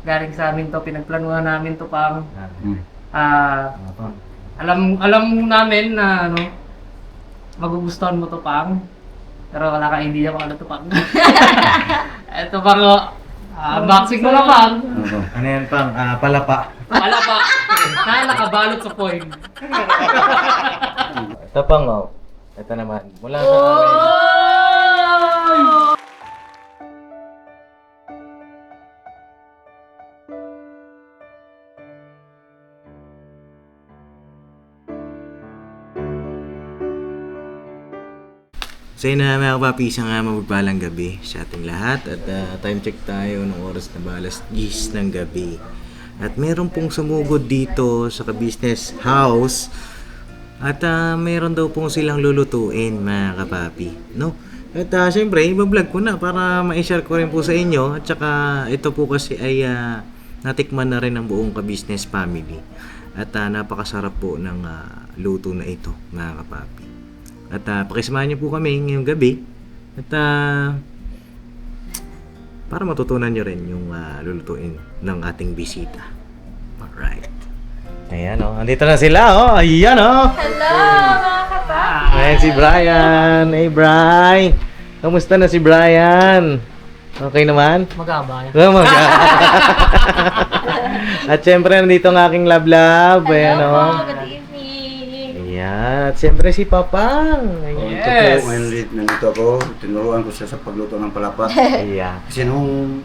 galing sa amin to, pinagplanuhan namin to pang Hmm. Ano pa? alam namin na ano, magugustuhan mo to pang. Pero wala kang idea kung ano to pang. Ito pang boxing mo na pang. Ano to? Ano yan pang? Palapa. Wala pa. Nakabalot sa foil. Ito pang oh. Ito naman. Mula sa amin. So yun na mga kapapi, isang mapagpalang gabi sa ating lahat at time check tayo ng oras na ba, alas 10 ng gabi. At meron pong sumugod dito sa ka-business house at meron daw pong silang lulutuin mga kapapi, no? At syempre, iba-vlog ko na para ma-share ko rin po sa inyo at saka ito po kasi ay natikman na rin ng buong ka-business family at napakasarap po ng luto na ito mga kapapi. At pakisamahan niyo po kami ngayong gabi at para matutunan niyo rin yung lulutuin ng ating bisita. Alright. Ayan o, andito na sila o. Ayan o. Hello, mga kapatid! Ayan si Brian. Hey Bri. Kamusta na si Brian? Okay naman? Magaba yan. Oh my God. At syempre nandito ang aking lab-lab. Ayan Hello o. po, good evening! Ayan. At syempre si Papang. Ayan. Yes. Ngayon ulit nandito ako. Tinuruan ko siya sa pagluto ng palapa. Ayan. Kasi nung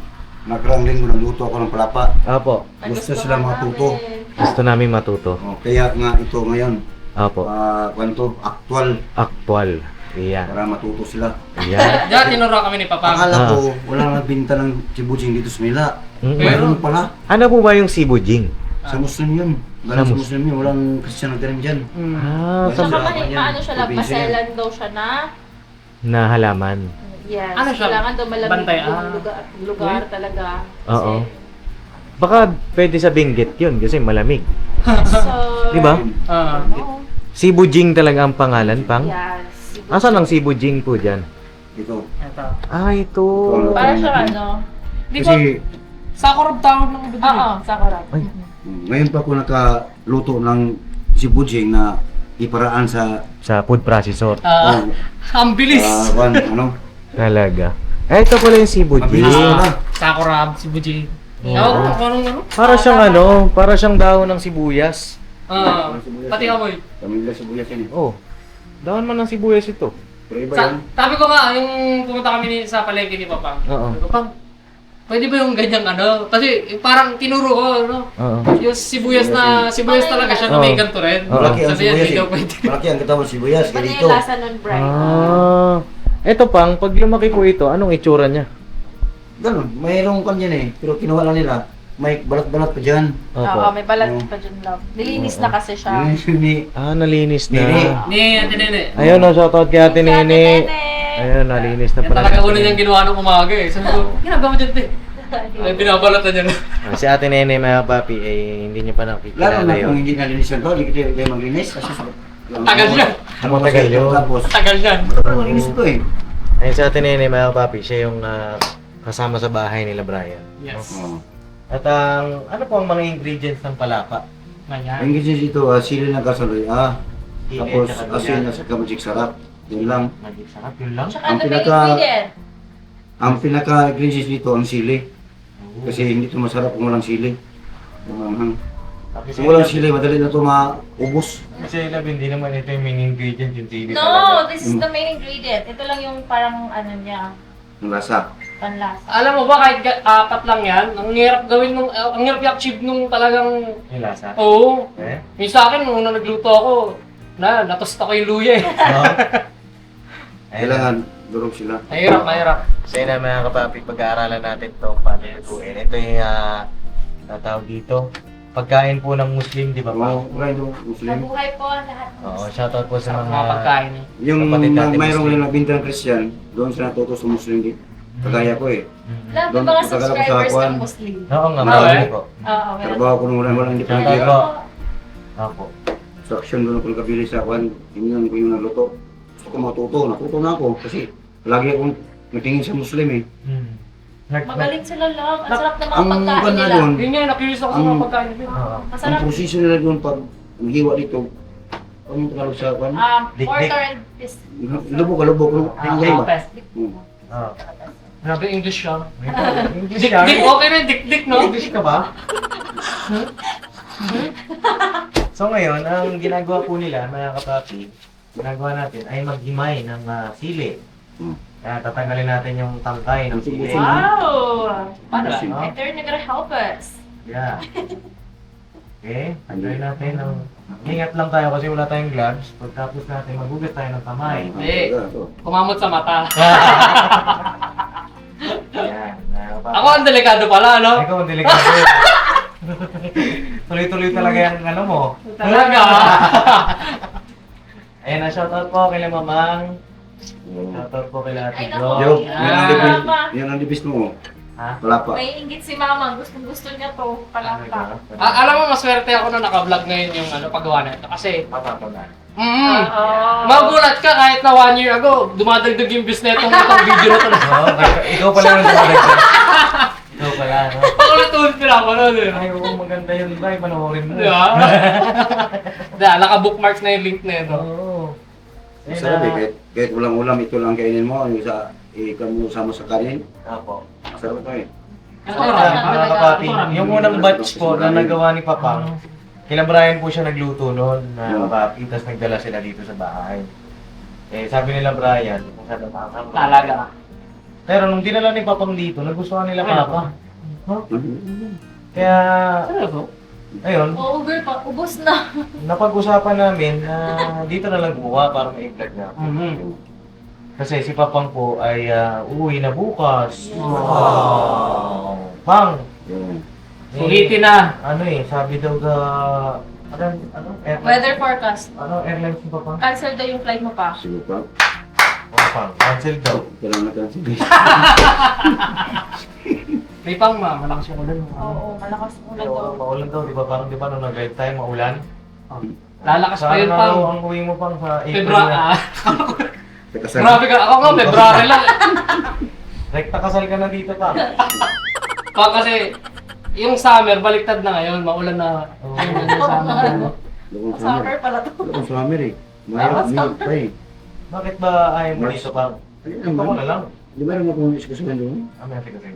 nagrang linggo nagluto ako ng palapa. Opo. Gusto sila matuto. Gusto namin matuto. Kaya nga ito ngayon. Opo. Kwento, actual. Actual. Ayan. Para matuto sila. Ayan. Diyan, tinuro kami ni Papa. Akala ko wala nagbinta ng chibujing dito sa Manila. Mayroon pala. Ano po ba yung sibujing? Sa Muslim yun. Galing sa Muslim yun. Walang Christian na tirim dyan. Ah, Sa- Saka Sa- maano siya lang, probinsya yan. paselan daw siya na. na halaman. Yes, Ano siya? kailangan daw malamig Bantay, yung lugar talaga. Oo. Baka pwede sa Benguet yun kasi malamig. So, Di ba? Oo. Sibujing talaga ang pangalan, Pang? Yes. Asan ang sibujing po dyan? Ito. Ito. Ah, ito. Para siya ano? Di ko, Kasi Sakura tawag ng bibili. Oo, sakura. Ay. ngayon pa ako nakaluto ng chibujing na iparaan sa Sa food processor. Ang bilis. ano? Talaga. Eh, ito pala yung sibujing. Mabilis na. Sakura, si Buji. Oo. Ewan ko anong ano. Para siyang ano, para siyang dahon ng sibuyas. Pati amoy. Pamilya sibuyas yan eh. Oh, dahon man ng sibuyas ito. Pero iba yan. Sabi ko nga, yung pumunta kami sa palengke ni Papa. Oo. Sabi ko, Pang, pwede ba yung ganyang ano? Kasi parang tinuro ko, ano? Oo. Yung sibuyas talaga siya na may ganito rin. Oo. Malaki ang Sabi yan, sibuyas hindi daw eh. pwede. Malaki ang katawan sibuyas. Iba Kaya na dito. yung lasa nun, Brian. Ah. Ito Pang, pag lumaki po ito, anong itsura niya? Ganun. Mayroong kan yan eh. Pero kinuha lang nila. May balat-balat pa dyan. Oo, may balat Oo. pa dyan lang. Nilinis na kasi siya. Yun ni Ah, nalinis na. Nini. Ni Ate Nene. Ayun, no, shoutout kay Ate Nene. Nene. Ayun, nalinis na Yan pala. talaga una niyang ginawa ng umaga eh. Sabi ko, ginagawa mo dyan, te. Ay, binabalatan niya na. Si Ate Nene, mga papi, eh, hindi niyo pa Lalo nakikilala na kung yun. hindi nalinis yan to. Hindi kayo maglinis. Kasi Tagal yan. Matagal yun. Tapos, Tagal yan. malinis ito eh. Ayun, si Ate Nene, mga papi, siya yung kasama sa bahay nila, Brian. Yes. Oh. At ano po ang mga ingredients ng palapa? Ang Ganyan. ingredients dito, sili ng kasaloy. Sili Tapos at saka asin luya. at saka magic sarap. Yun lang. Magic sarap, yun lang. Tsaka Ang ano may pinaka- ingredient? Ang pinaka-ingredients dito ang sili. Kasi hindi ito masarap kung walang sili. Manghang. Kung walang sili, madali na ito maubos. Kasi love, hindi naman ito yung main ingredient, yung sili No, this is the main ingredient. Ito lang yung parang ano niya, Ang lasa. panlasa. Alam mo ba, kahit apat lang yan, ang hirap gawin nung, ang hirap i-achieve nung talagang, Yung lasa. oo. Eh? Yung sa akin, nung nagluto ako, natos ako yung luya eh. Kailangan durog sila. Mahirap, mahirap. So yun na mga kapapi, pag-aaralan natin ito paano lutuin. Ito yung natawag dito. Pagkain po ng Muslim, di ba pa? Wala yung Muslim. Mabuhay po ang lahat ng Oo, shoutout po sa Sa mga... mga pagkain eh. Yung Kapatid natin mayroong Muslim. lang nagbinta ng Christian, doon sila natuto sa Muslim din. Kagaya ko eh. Lahat ng Doon, mga matagal ako sa subscribers Kwan. ng Muslim. Oo nga, Ah, marami eh? po. Oo, meron. Trabaho ko nung wala hindi pa Shoutout nagira. po. Ako. Sa action doon ako nakabili sa Kwan. Yun ko yung nagluto. Gusto ko matuto. Natuto na ako kasi lagi akong natingin sa Muslim eh. Magaling sila lang. Ang sarap ng mga Ang pagkain ganda nila. doon, Yun nga, na-curious ako sa mga pagkain nila. Oo. ang Masarap. proseso nila doon pag ang hiwa dito, ang Tagalog sa kan, Dik-dik. Mortar and piece. lubog, ang hiwa. Kapes. Oo. Grabe English siya. English Dik-dik, okay na yung dik-dik, no? English ka ba? So ngayon, ang ginagawa po nila, mga kapapi, ginagawa natin ay maghimay ng sili. Hmm. Kaya tatanggalin natin yung tangkay ng sili. Wow! Paano ba? Ano? And they're gonna help us. Yeah. Okay, tanggalin natin ng... Ingat lang tayo kasi wala tayong gloves. Pagkatapos natin, magugas tayo ng kamay. Hindi. Kumamot sa mata. Yan. mga kapapi. Ako ang delikado pala, no? Ikaw ang delikado. Tuloy-tuloy talaga yung ano mo. Talaga. Ayun na, shoutout po kay Mamang. Shoutout po kay Ate Ay, Jo. naku. Yo, Ah. yan ang dibis mo. Ha? Palapa. May inggit si Mama. Gusto niya to. Palakpak. Alam mo, maswerte ako na naka-vlog ngayon yung paggawa na ito. Kasi, Papapala. magulat ka kahit na 1 year ago, dumadagdag yung views na itong video na ito. Oo, ikaw pala yung sumadagdag. Ikaw pala, no? Pakulit-ulit ko lang ako nun eh. Ay, oo, maganda yun, Bay. Panoorin mo. Di ba? Naka-bookmark na yung link na ito. Oo. Ayun Masarap na. kahit walang ulam, ito lang kainin mo, yung sa, ikan mo sama sa kanin. Apo. Masarap ito eh. Ito Ito, marami pa. mga kapapi, yung unang batch po na nagawa ni Papang, kila Brian po siya nagluto noon na kapapi, tapos nagdala sila dito sa bahay. Eh, sabi nila Brian, kung saan natakang Talaga. Pero nung dinala ni Papang dito, nagustuhan nila Papa. Kaya, Ano ayun, Oo, girl. Ubus na. napag-usapan namin na dito na lang gumawa para ma-vlog na. Kasi si Papang po ay uuwi na bukas. Wow! Pang! Yan. Ulitin na. Ano sabi daw ano? Weather forecast. Ano airlines ni Papang? Cancel daw yung flight mo pa. Sige pa. Papang, cancel daw. Kailangan natin sige. May pang malakas yung ulan. Oo, malakas ulan daw. Maulan daw, di ba? Parang di ba nung nag-guide tayo, maulan? Lalakas pa Saan yun na pang. raw ang uwi mo pang sa April February. na? Kasal. Grabe ka. Ako nga, February lang. Rekta kasal ka na dito pa. Pang kasi, yung summer, baliktad na ngayon. Maulan na. Oo. Yung summer. Lubong Summer summer. pala to. Lubong summer eh. Mayroon pa eh. Bakit ba ayaw mo dito pa? Ayun Ito ko naman. na lang. Di ba naman kung iskasuhan doon? May kasi kasi.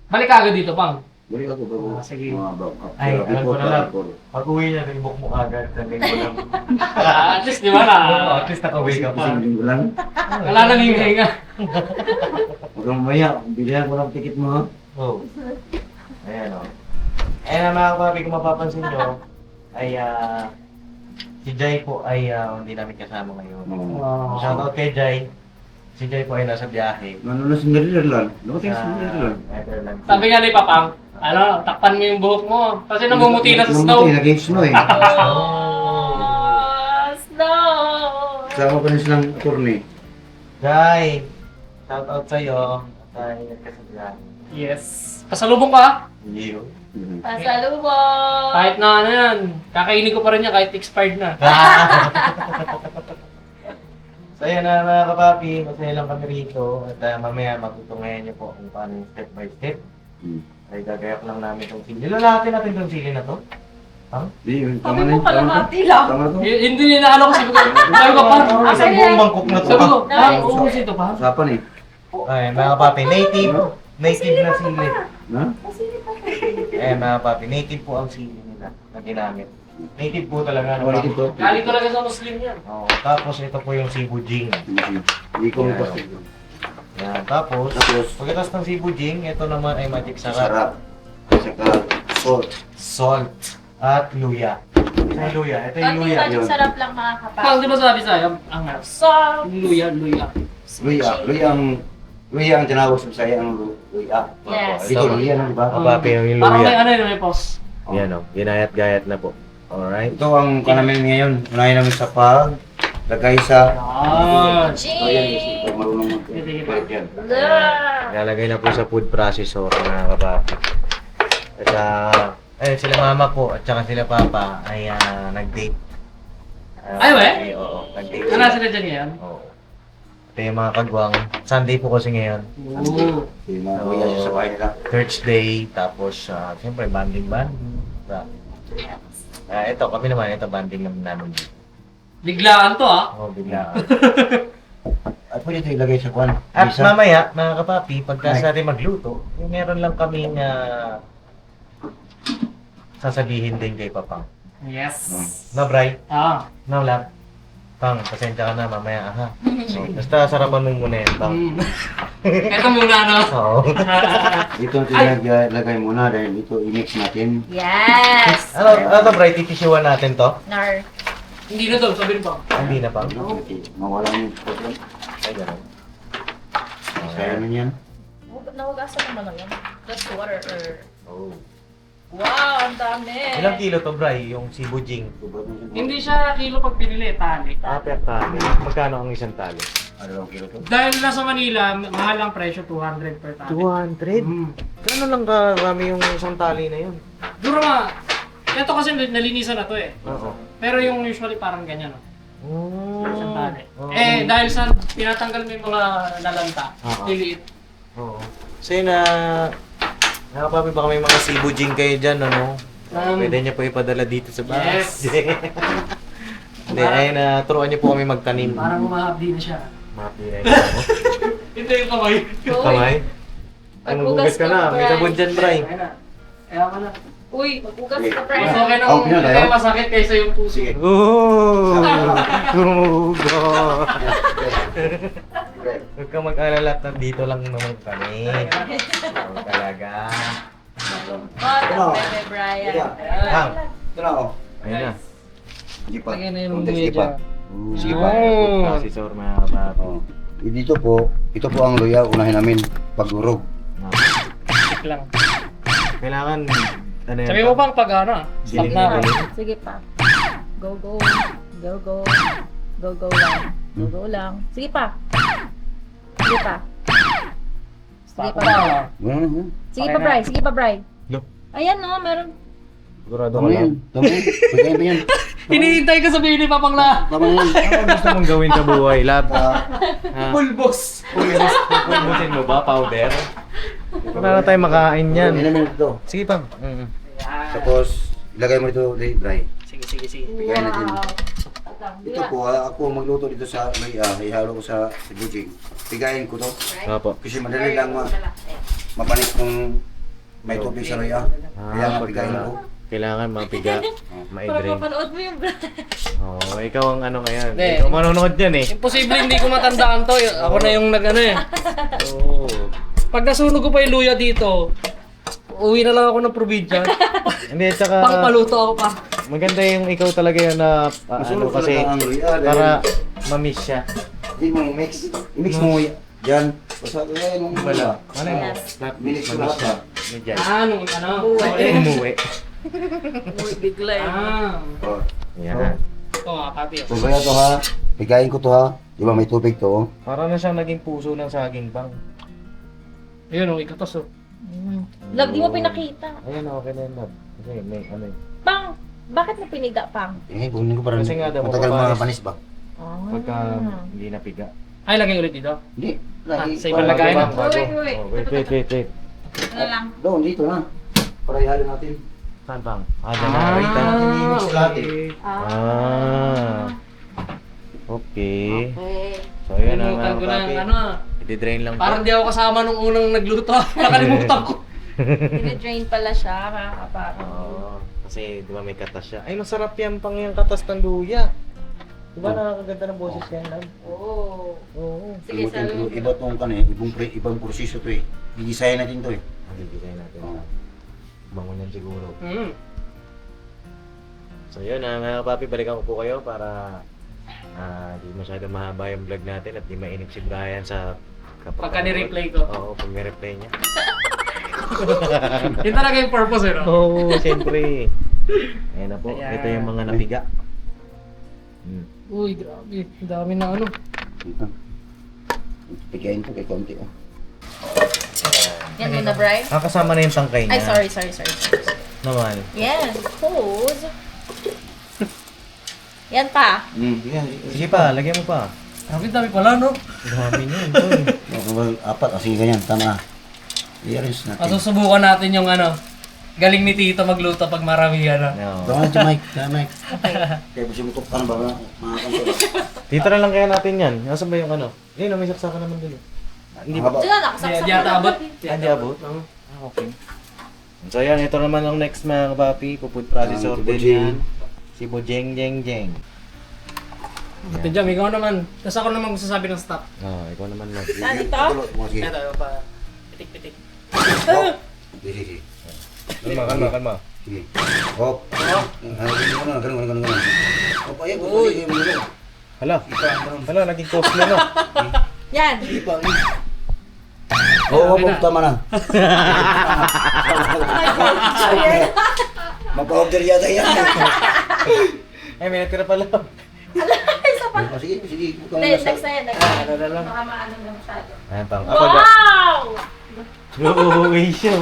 Balik ka agad dito, pang. Balik ako bago. Sige. Mga bago. Ay, alam ko na lang. before. Pag uwi niya, rebook mo agad. Sa linggo lang. At least, di ba na? Oo, at least nakauwi ka pa. Isang linggo lang. Wala nang hihinga. Huwag kang mamaya. Bilihan ko ng ticket mo ha. Oo. Ayan o. Ayan ang mga kapapi, kung mapapansin nyo, ay si Jai po ay hindi namin kasama ngayon. Shoutout kay Jai. Si Jai po ay nasa biyahe. Ano na sa Netherlands? Dumating sa Sa Netherlands. Netherlands. Sabi nga ni Papang, takpan mo yung buhok mo. Kasi namumuti na sa snow. Namumuti, naging snow eh. Oh, snow! Kasama pa rin silang attorney. Jai! Shoutout sa'yo. At ay nagkasabihan. Yes. Pasalubong ka. Iyo. Mhm. Pasalubong! Kahit na ano yan. Kakainin ko pa rin yan kahit expired na. So ayan na mga kapapi, masaya lang kami rito. At mamaya matutunghayan niyo po kung paano yung step by step. Hmm. Ay gagayak lang namin itong sili. Lalahatin natin itong sili na to. Di, yun, Sabi tama na mo yun, pala tama na. mati lang. Tama na to. Hindi niya na ano ko sabi ko. Sabi ko, Pang. Isang buong mangkok na to. Sabi ko, pa. Pang, uubusin ito pa. Usapan eh. Ay mga kapapi, native na sili. Ha? Eh mga kapapi, native po ang sili nila na ginamit. Native po talaga. Ano ulit ito? Galing talaga sa Muslim yan. Oo, tapos ito po yung Cebu Jing. Hindi ko Yeah. mapasok. Yan, tapos, Tapos, pagkatapos ng Cebu Jing, ito naman ay magic sarap. sarap. Saka salt. Salt at luya. Ito yung luya. Ito yung Konting luya. magic yun. sarap lang mga Pang, kapatid. di ba sabi sa'yo? Ang Salt! luya. Luya ang tinawag sa Bisaya ang luya. Yes. Dito luya na, di ba? Kapapi yung Parang may luya. ano yun, may pause. Yan o, ginayat-gayat na po. Alright. Ito ang kanamin ngayon. Unahin namin sa lagay sa... Ah. Oh, yan, yes, ito marunong mag- yan. Ilalagay na po sa food processor mga kapapi. At ayun, sila mama po at saka sila papa ay nag-date. Ay, we? Oo, nag-date. Ano sila dyan ngayon? Oo. Ito yung mga kagwang. Sunday po kasi ngayon. Oo. Yung mga kuya siya sa bahay nila. Thursday, tapos siyempre banding. Ito, kami naman, ito banding naman namin. Biglaan to ah. Oh, bigla. At pwede ito ilagay sa kwan. At Isa. mamaya, mga kapapi, pagka sa atin magluto, yung meron lang kaming sasabihin din kay Papang. Yes. No, Bray? Ah. No, lab? Pang, pasensya ka na mamaya, aha. So, basta sarapan mo muna yan, Pang. Ito muna no. Oo. Ito ilagay muna dahil ito i-mix natin. Yes! Ano, Bray, titisuan natin to? Nar. Hindi na to, sabihin pa. Hindi na, Pang. Mawala yung problem. Ay, gano'n. Kaya naman yan. Nahugasan naman na yun. Just water or... Oh. Wow, ang dami! Ilang kilo to, Bray, yung si Bujing? Hindi siya kilo pag binili, tali. Per tali. Magkano ang isang tali? Ano lang kilo to? Dahil nasa Manila, mahal ang presyo, 200 per tali. 200? Gano'n lang karami yung isang tali na yun? Duro nga. Ito kasi nalinisan na to eh. Oo. Pero yung usually parang ganyan no. Oh. Isang tali. Oo. Dahil sa tinatanggal mo yung mga lalanta, Oo. liliit. Oo. So yun nakapapi baka may mga sibujing kayo dyan, ano? Pwede niyo po ipadala dito sa bahay. Yes. Hindi, ayun turuan niyo po kami magtanim. Parang umahapdi na siya. Mapinay na ako. Ito yung kamay. Kamay? Ay, maghugas ka na. May sabon dyan, Bray. Ayun na. Kaya ka na. Uy, maghugas ka, Mas friend. okay nang Oh, pinatay, kaya oh. masakit kaysa yung puso. Sige. Oh! Hugo! Okay. Huwag ka mag-alala at nandito lang naman kami. Oo, talaga. Oh, Bebe Brian. Hang! Ito na oh. Ayun na. Sige pa. Lagyan na yung Konti, sige medya. pa. Sige pa. Oh. Si Sor, mga kapapi. Oh. Dito po, ito po ang luya. Unahin namin pag-urog. Tik lang. Kailangan, ano yan? Sabi mo bang pag ano, stop Dilim na. na dilim. Sige pa. Go, go. Go, go. Go, go lang. Go, go lang. Sige pa. Sige pa. Sige Stop pa. na. Ganun, Sige pa, Bri. Sige pa, Bri. No. Ayan, no. Meron. Sigurado Tama ka yan. lang. Tama yan. Pagkain pa yan. Hinihintay ko sabihin ni Papang la. Tama yan. Ano gusto mong gawin sa buhay, lab? Pulbos. Pulbusin mo ba, powder? Wala na tayo makain yan. Yan namin ito. Sige pa. Tapos, ilagay mo ito, Bray. Sige, sige, sige. Pagkain natin. Ito po, ako magluto dito sa luya. Ihalo ko sa bujing. Pigayin ko to. Opo. Kasi madali lang mapanis kung may tubig sa luya. Kaya mapigayin ko. Kailangan mapiga, Para ma-drain. mapanood mo yung Bri. Oo, ikaw ang ano ngayon. Hindi. Ikaw manonood yan eh. Imposible hindi ko matandaan to. Ako na yung nag-ano eh. Oo. Pag nasunog ko pa yung luya dito, uwi na lang ako ng probinsya. Hindi, tsaka Pangpaluto ako pa. maganda yung ikaw talaga yun na ano Masunog kasi talaga ang luya. para ma-miss siya. Hindi mo i-mix. I-mix mo yan. Basta kaya yung Wala. Ano yun? Yes. Not Minix ko ma-miss lahat siya. ba? Medyan. Ano? Umuwi. Uy, bigla eh. Oh. Yan. Ito nga, papi. So kaya to ha. Pigayin ko to ha. Di ba may tubig to? Oh. Para na siyang naging puso ng saging bang. Ayun, ikatos oh. Love, di mo pinakita. Ayan, okay na yun, love. Kasi may ano yun. Pang, bakit mo piniga, Pang? Eh, kunin ko para Kasi nga daw, matagal mapapanis. mga panis ba? Pagka hindi napiga. Ay, lagay ulit dito. Hindi. Lagi. sa ibang lagay na. Bago. Wait, wait. Oh, wait. Ano lang? Doon, dito na. Para ihalo natin. Saan bang? Dyan na. Wait lang. I-mix natin. Okay. Okay. So, yun ang Kalimutan ko na papi. ano. I-drain lang po. Parang di ako kasama nung unang nagluto. Nakalimutan ko. Dine-drain pala siya, mga kapatid. Oo. Kasi, di ba may katas siya? Ay, masarap yan pang yung katas ng luya. Di ba nakakaganda ng boses yan, love? Oo. Oo. Sige, sa Iba tong kan eh. Ibang proseso to eh. Gigisahin natin to eh. Magigitay natin. Oo. Bangon yan siguro. Mm. So yun, mga papi, balikan ko po kayo para di masyado mahaba yung vlog natin at di mainip si Brian sa Pagka ni-replay ko. Oo, pag ni-replay niya. Yun talaga yung purpose eh, no? Oo, siyempre. Ayan na po, Ayan. ito yung mga napiga. Uy, grabe. Ang dami na ano. Dito. Pigayin to kay konti oh. Yan muna, Bri. Kasama na yung tangkay niya. Ay, sorry. Naman. Yan, pose. Yan pa. Yan. Sige pa, lagyan mo pa. Dami pala, no? Dami niyan, tol. Apat, sige ganyan, tama. I-arrange natin. Masusubukan natin yung ano, galing ni Tito magluto pag marami ano. No. Baka si Mike, Mike. Kaya mo simutok ka na ba, mga kanto. Dito na lang kaya natin yan. Nasaan ba yung ano? May saksakan naman dun. Hindi ba? Diyan, nakasaksak Di ata abot. Hindi abot? Okay. So yan, ito naman ang next mga kapapi. Pupud processor Si din Bojeng. yan. Si Bojeng Jeng Jeng. Ate Jam, ikaw naman. Tapos ako naman magsasabi ng stop. Ikaw naman mag. Saan ito? Sige. Ito, pa. Pitik-pitik. Sige. Kalma. Sige. Hop. Ganun. Hop, ayan. Sige, sige. Hala, naging cosplay no. Yan. Oo, tama na. Mapa-order yata yan. Ay, may natira pala. Sige. Hindi, next na yan. Baka maano na masyado. Ayan, pang. Wow! Uuwi siya.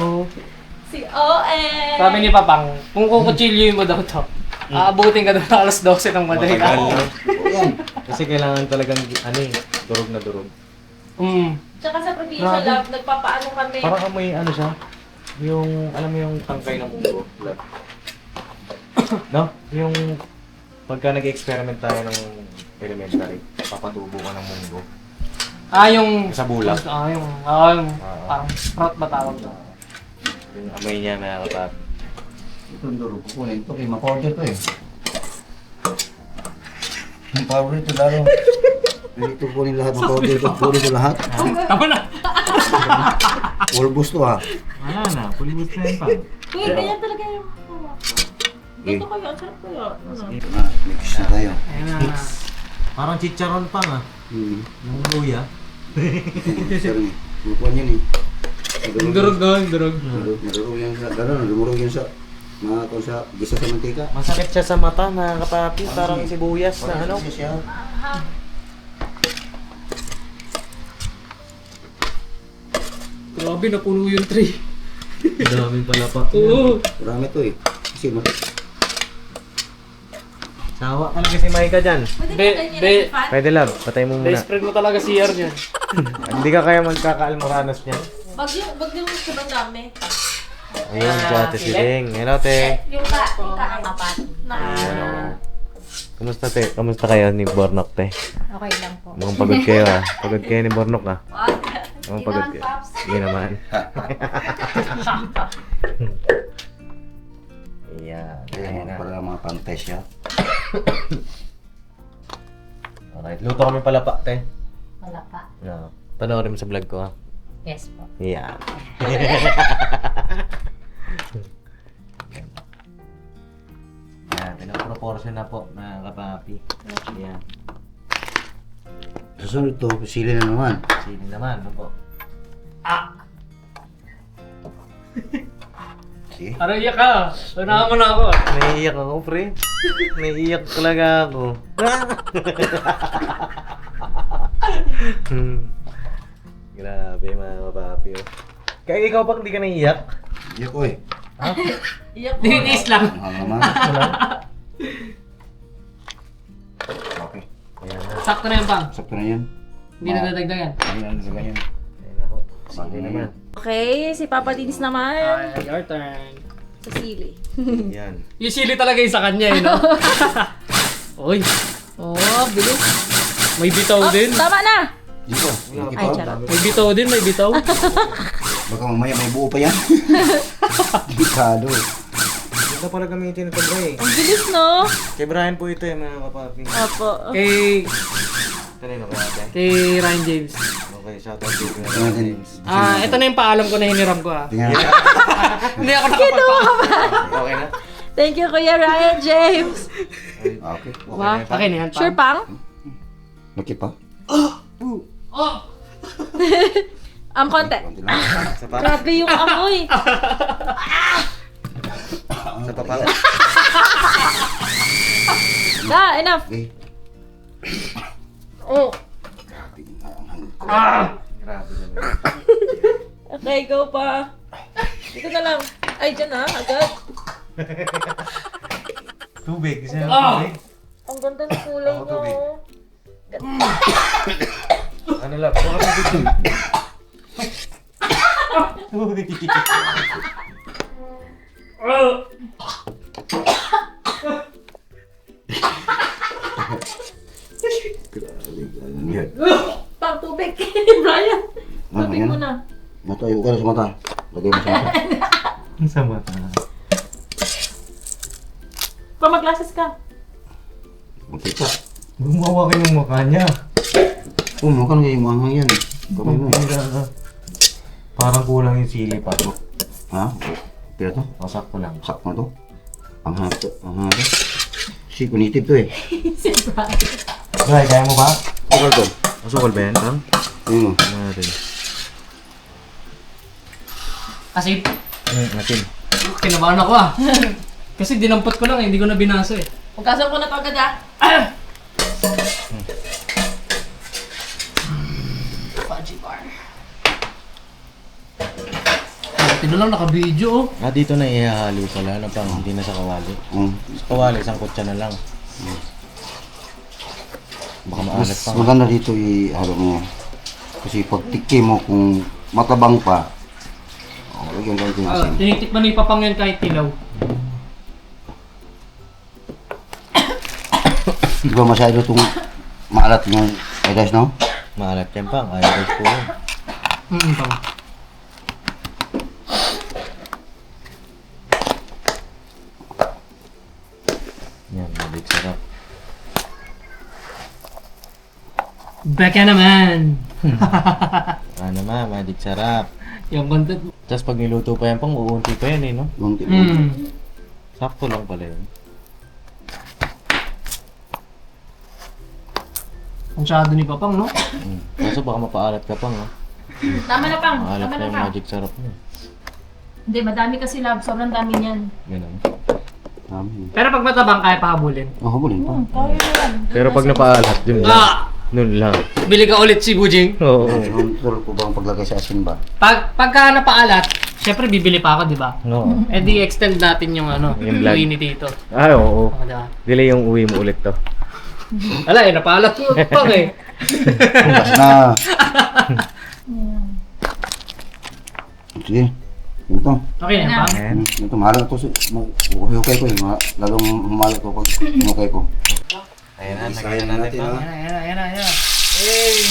Si OM! Sabi ni Papang, kung kukutsilyoin mo daw to, aabutin ka daw na alas 12 ng madaling Matagal, araw. no? Yan. Kasi kailangan talagang, durog na durog. Tsaka sa probinsya lang, nagpapaano kami. Parang amoy, siya? Yung, alam mo yung tangkay ng munggo? No? Yung, pagka nag-experiment tayo ng elementary, papatubo ka ng munggo. Yung... Sa bulak. yung parang sprout ba tawag to? Yung amoy niya na kapag. Itong durog ko kunin ito. Mapa-order to eh. Ang power ito lalo. Ito kunin lahat. Mapa-order ito. Kunin ko lahat. Tama na! Ulbus to ha. Wala na, pulimit na yun pa. Kuya, ganyan talaga yung... Dito kayo, ang sarap kayo. Mix na tayo. Ayun na. Parang chicharon pa nga. Yung luya. Sorry. Makuha niyan eh. Yung durog doon, durog. Madurog yan sa, lumurog yan sa, kung sa, gisa sa mantika. Masakit siya sa mata mga kapapi, parang sibuyas na ano. Siya. Grabe, napuno yung tree. Daming palapak. Oo. Marami to eh. Kasi Sawa talaga si Maika dyan. Pwede Be- ba ganyan be- yung fan? Pwede love, patay mo muna. Na-spread mo talaga si Yar niyan. Hindi ka kaya magkakaalmoranas niyan. Wag yung sobrang dami. Ayun, Ate Siling. Hello, te. Yung apat. Kumusta, te? Kamusta kayo ni Bornok, te? Okay lang po. Mukhang pagod kayo, ha? Pagod kayo ni Bornok, ha? Wag. Mukhang pagod kayo. Hindi naman. Ayan. Ayan, para mga pang-test siya. Alright, luto kami pala pa, te. Wala pa. No. Panoorin mo sa vlog ko, ha? Yes po. Ayan. Ayan, pinaproportion na po, mga kapapi. Ayan. Susunod to, sili na naman. Sili naman, ano po? Sige. Ano iyak ka? Unahan mo na ako. Naiiyak ako, pre. Naiiyak talaga ako. Grabe, mga kapapi. Oh. Kaya ikaw bang di ka naiiyak? Iyak ko eh. Iyak po. Dinitis lang. Mahal naman. Okay. Ayan na. Sakto na yan, Pang. Sakto na yan. Hindi na dadagdagan. Hindi na sa ganyan. Ayan ako. Sili naman. Okay, si Papa Dinis naman. Your turn. Sa sili. Yan. Yung sili talaga yung sa kanya eh, no? Uy, Oh, bilis. may bitaw Oh, din. tama na. Dito. Ay, charot. May bitaw din, may bitaw. Baka mamaya may buo pa yan. Delikado. Ito pala gamitin ito, bro eh. Ang bilis, no? Kay Brian po ito eh, mga kapapi. Opo. Kanino kaya ate? Kay Ryan James. Okay, shoutout to you, Tingnan natin. James. Ito na yung paalam ko na hiniram ko Tingnan. Hindi ako nakapagpaalam. Okay na? Thank you, Kuya Ryan James. Okay. Wow. Okay na yan, Pang. Sure, Pang? Bakit pa? Oh! Konti. Konti lang. Sa pa? Grabe yung amoy. Sa pa pa? Enough. Okay. Oh. Grabe naman. Okay, go pa. Dito na lang. Ay, dyan na, agad. Tubig. Kasi Ah! tubig. Ang ganda ng kulay Ako, niyo. tubig. Ganda Ano lang, baka tubig. Yan. Pang tubig. Brian. Tubig yan. mo na. Matayo ka na sa mata. Lagay mo sa mata. Ang sama ta. Pa, mag-glasses ka. Makita. Gumawa kayo ng mukha niya. Makan kayo mga yan. Kamay mo. Parang kulang yung sili pa. Ha? Kaya to? Masakto lang. Sak mo to? Ang hangap to. Ang hangap to. Si kunitib to eh. Si Brian. Bray, kaya mo ba? Sukal to. Masukal ba yan, Tang? Ayun o. Ano natin? Kasi, Natin. kinabahan ako Kasi dinampot ko lang, hindi ko na binasa eh. Pagkasal ko na to agad ah. Fudgy bar. Buti na lang naka-video Dito na ihahalo pala. Ano pang hindi na sa kawali. Sa kawali, isang kutsa na lang. Baka maalat Mas pa. maganda dito ihalo mo. Kasi pag tiki mo kung matabang pa, lagyan ka ito yung asin. Tinitikman ni Papang yan kahit tilaw. Di ba masyado itong maalat yung guys, no? Maalat yan pang. Ayaw guys po yun. Pang. Yan, mabig sarap. Beka naman! Ano ma, magic sarap. Yung content. Tapos pag niluto pa yan pang, uunti pa yan eh, no? Sakto lang pala yun. Ang syado ni Papang, no? Kaso baka mapaalat ka pang, no? Tama na pang. Maalat Tama na na yung pang. magic sarap niya. Hindi, madami kasi love. Sobrang dami niyan. Ganun. Amin. Pero pag matabang, kaya pahabulin. Oh, habulin pa. Kaya na yan. Pero pag napaalat, yun lang. Nun lang. Bili ka ulit si Bujing. Oo. Control ko ba ang paglagay sa asin ba? Pagka napaalat, syempre bibili pa ako, di ba? Oo. Eh di extend natin yung Yung vlog. uwi ni Tito. Ah, oo. Di ba? Delay yung uwi mo ulit to. Wala eh, napaalat ko pang eh. Bukas na. Sige. Ito. Okay na, Pang? Ayan. Ito, mahal na ito. Hukay ko eh. Lalong mahal ito pag hukay ko. Ayan na, Sayang nakita natin natin, pa. ha? Ayan na. Hey!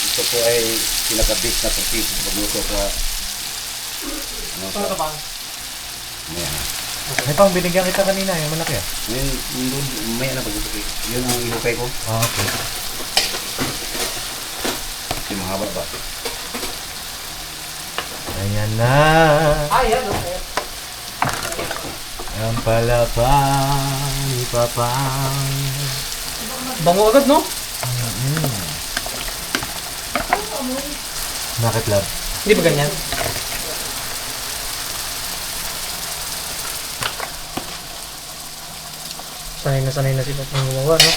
Ito po ay pinaka-base na proseso sa pagluto sa Ito ka, Pang. Ayan. Ay pang, binigyan kita kanina, yung malaki ah. Yun, may ano pagluto. Yun ang ihukay ko. Ah, okay. Kasi mahaba ba? Ayan na. Yan, okay. Ang palapa ni Papang. Bango agad, no? Bakit love? Hindi ba ganyan? Sanay na si Papang gumawa, no?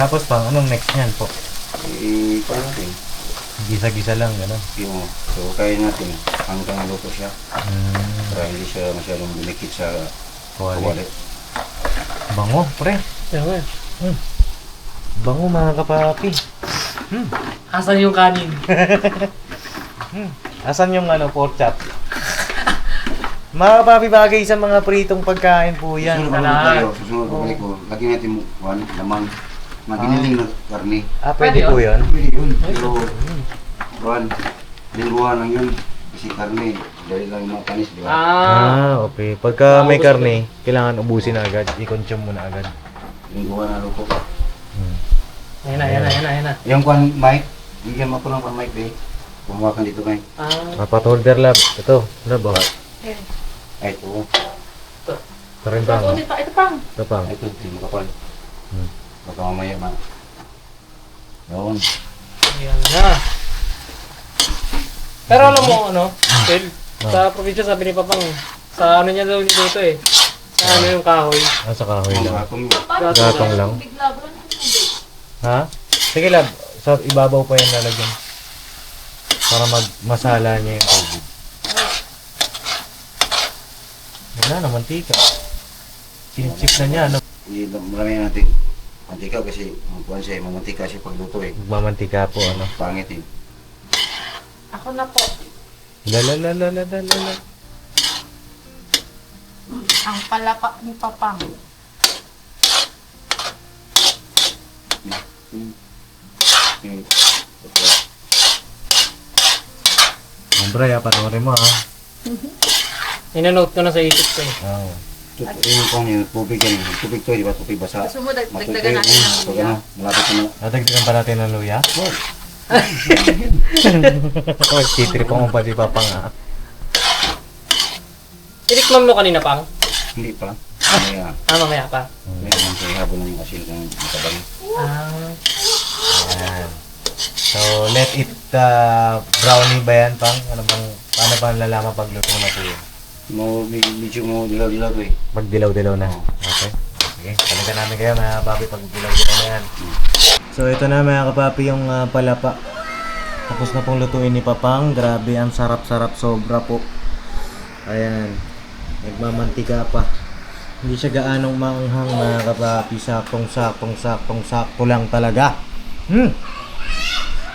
Tapos pang, anong next niyan po? Paano natin? Gisa-gisa lang, gano'n. Yung, so, kaya natin hanggang luto siya. Para hindi siya masyadong dumikit sa Kawali. kawali. Bango, pre. Yan nga. Bango mga kapapi. Asan yung kanin? Asan yung pork chop? Mga kapapi, bagay sa mga pritong pagkain po yan. Susunod Wala. tayo. Susunod ko ko. Lagyan natin mo, lamang. Maginiling na karne. Ah, pwede Pwede po yun. Pwede yun. Pero, lingguhan lang yun. Kasi karne, dahil lang yung mga panis, di ba? Ah, okay. Pagka may karne, kailangan ubusin na agad. I-consume mo na agad. Lingguhan na luto. Ayan na. Yung kwan, Mike, bigyan mo ko lang kwan, Mike, eh. Kumuha ka dito, Mike. Dapat holder lab. Ito, lab oh. Ay, ito. Ito rin pang. Ito pang. Ito pang. Ay, ito, hindi mo kapal. Baka mamaya, ma. Yun. Ayan na. Pero alam mo, Phil, sa probinsya sabi ni Papang, sa ano niya daw dito eh, Ano yung kahoy? Nasa kahoy lang. Atong Gatong lang. Ha? Sige lab, sa ibabaw pa yan lalagyan. Para masala niya yung tubig. Wala na, mantika. Sinchip na niya, ano? Hindi marami natin. Mantika kasi kuan siya, mamantika siya pagluto eh. Magmamantika po, ano? Pangit eh. Ako na po. Lalalalalalala. Ang palaka ni Papang. Hmm. Bray, panoorin mo, ha? Inanote ko na sa isip ko eh. Oo. Yung pang yung tubig yan. Yung tubig to, di ba? Tubig basa. Gusto mo Matutoy dagdagan natin yun. ng Pag luya? ano, malapit na Natagdagan pa natin ng luya? Magtitrip ako pa si Papa nga. Itikman mo kanina pang? hindi pa. Mamaya, Mamaya pa. may naman sa habol ng asin ng matabang. Ayan. So, let it brownie ba yan, Pang? Ano bang, paano ba nalalaman pag luto na po yun? Medyo mo dilaw-dilaw to eh. Pag dilaw-dilaw na. Okay. Sige, talaga namin kayo mga papi pag dilaw-dilaw na yan. So, ito na mga kapapi yung palapa. Tapos na pong lutuin ni Papang. Grabe, ang sarap-sarap sobra po. Ayan. Nagmamantika pa. Hindi siya gaanong maanghang mga kapapi. Saktong-sakto lang talaga.